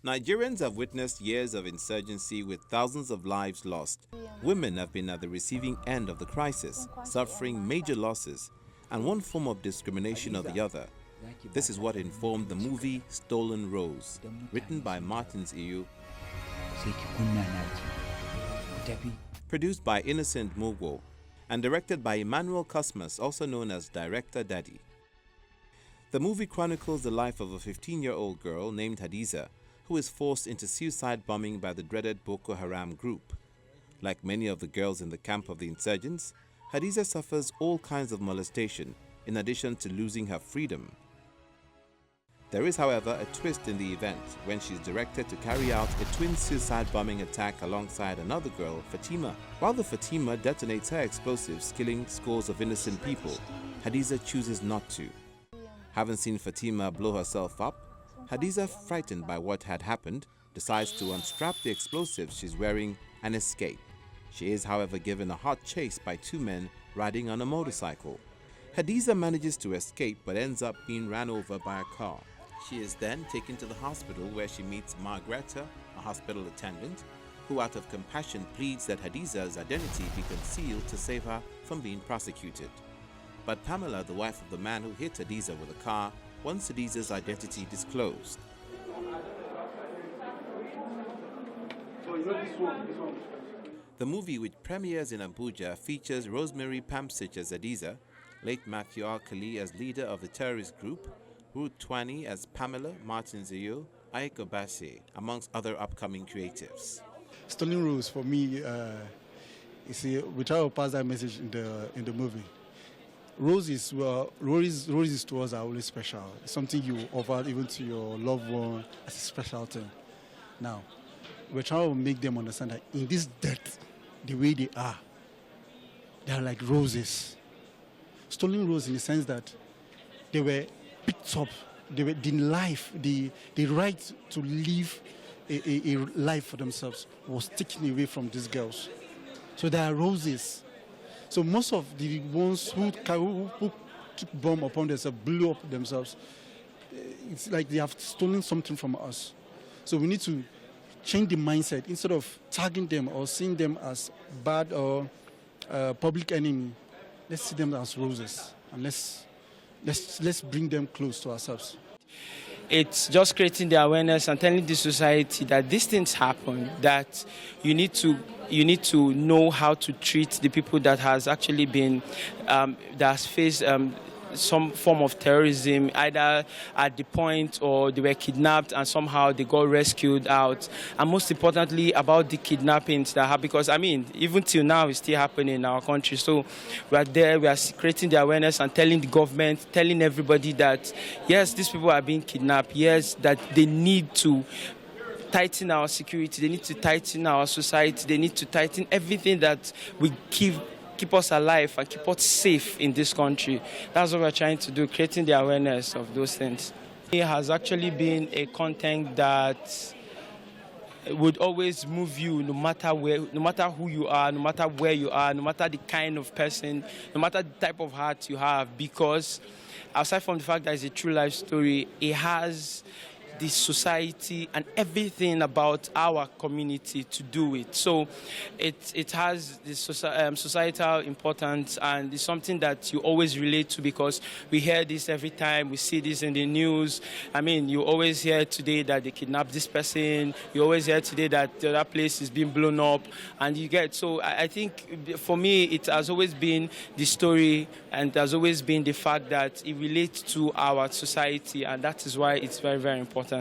Nigerians have witnessed years of insurgency with thousands of lives lost. Women have been at the receiving end of the crisis, suffering major losses, and one form of discrimination or the other. This is what informed the movie Stolen Rose, written by Iyoo, produced by Innocent Mogwo, and directed by Emmanuel Cosmas, also known as Director Daddy. The movie chronicles the life of a 15-year-old girl named Hadiza, who is forced into suicide bombing by the dreaded Boko Haram group. Like many of the girls in the camp of the insurgents, Hadiza suffers all kinds of molestation, in addition to losing her freedom. There is, however, a twist in the event when she is directed to carry out a twin suicide bombing attack alongside another girl, Fatima. While the Fatima detonates her explosives, killing scores of innocent people, Hadiza chooses not to. Having seen Fatima blow herself up, Hadiza, frightened by what had happened, decides to unstrap the explosives she's wearing and escape. She is, however, given a hot chase by two men riding on a motorcycle. Hadiza manages to escape but ends up being ran over by a car. She is then taken to the hospital where she meets Margreta, a hospital attendant, who out of compassion pleads that Hadiza's identity be concealed to save her from being prosecuted. But Pamela, the wife of the man who hit Hadiza with a car, wants Hadiza's identity disclosed. The movie, which premieres in Abuja, features Rosemary Pamsich as Hadiza, late Matthew Alkali as leader of the terrorist group, Ruth Twani as Pamela, Iyoo, Ike Obasi, amongst other upcoming creatives. Stolen Rose, for me, we try to pass that message in the movie. Roses to us are always special. It's something you offer even to your loved one as a special thing. Now, we're trying to make them understand that in this death, the way they are like roses. Stolen roses in the sense that they were picked up, they were the life, the right to live a life for themselves was taken away from these girls. So they are roses. So most of the ones who took bomb upon themselves, blew up themselves, it's like they have stolen something from us. So we need to change the mindset. Instead of tagging them or seeing them as bad or public enemy, let's see them as roses and let's bring them close to ourselves. It's just creating the awareness and telling the society that these things happen, that you need to know how to treat the people that has actually been, that has faced some form of terrorism, either at the point or they were kidnapped and somehow they got rescued out. And most importantly, about the kidnappings that happen, because, I mean, even till now, it's still happening in our country. So we are there, we are creating the awareness and telling the government, telling everybody that, yes, these people are being kidnapped, yes, that they need to tighten our security, they need to tighten our society, they need to tighten everything that we keep us alive and keep us safe in this country. That's what we're trying to do, creating the awareness of those things. It has actually been a content that would always move you no matter where, no matter who you are, no matter where you are, no matter the kind of person, no matter the type of heart you have, because aside from the fact that it's a true life story, it has the society and everything about our community to do with. So it has this societal importance, and it's something that you always relate to because we hear this every time, we see this in the news. I mean, you always hear today that they kidnapped this person, you always hear today that the other place is being blown up, and you get, so I think for me it has always been the story and has always been the fact that it relates to our society, and that is why it's very, very important.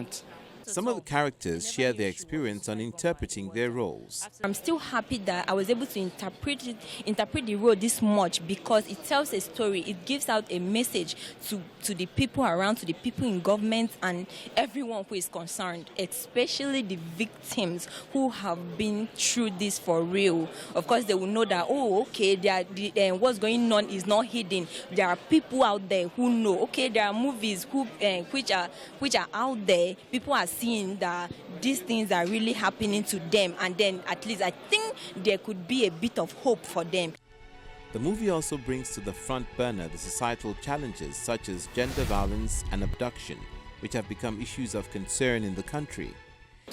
Some of the characters share their experience on interpreting their roles. I'm still happy that I was able to interpret the role this much because it tells a story. It gives out a message to the people around, to the people in government and everyone who is concerned, especially the victims who have been through this for real. Of course, they will know that, oh, okay, what's going on is not hidden. There are people out there who know. Okay, there are movies which are out there. People are seeing that these things are really happening to them, and then at least I think there could be a bit of hope for them. The movie also brings to the front burner the societal challenges such as gender violence and abduction, which have become issues of concern in the country.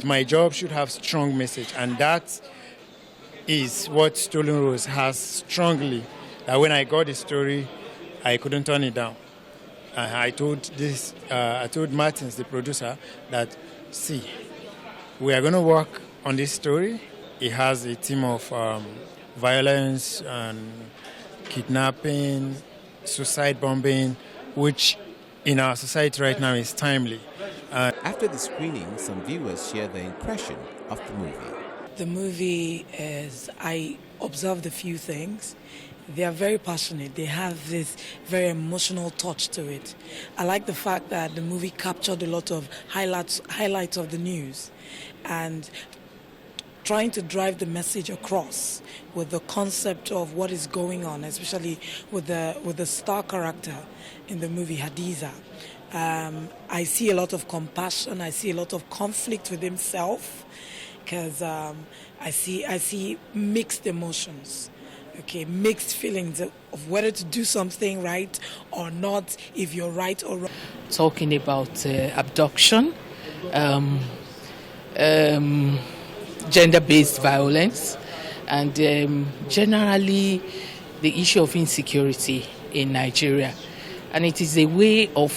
My job should have strong message, and that is what Stolen Rose has strongly. That when I got the story, I couldn't turn it down. I told Martins, the producer, that see, we are going to work on this story. It has a theme of violence and kidnapping, suicide bombing, which in our society right now is timely. After the screening, some viewers shared their impression of the movie. The movie is, I observed a few things. They are very passionate. They have this very emotional touch to it. I like the fact that the movie captured a lot of highlights of the news and trying to drive the message across with the concept of what is going on, especially with the star character in the movie, Hadiza. I see a lot of compassion. I see a lot of conflict with himself because I see mixed emotions. Okay, mixed feelings of whether to do something right or not, if you're right or wrong. Talking about abduction, gender-based violence, and generally the issue of insecurity in Nigeria. And it is a way of,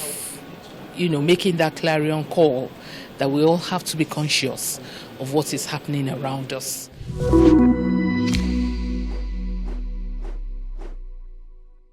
making that clarion call that we all have to be conscious of what is happening around us.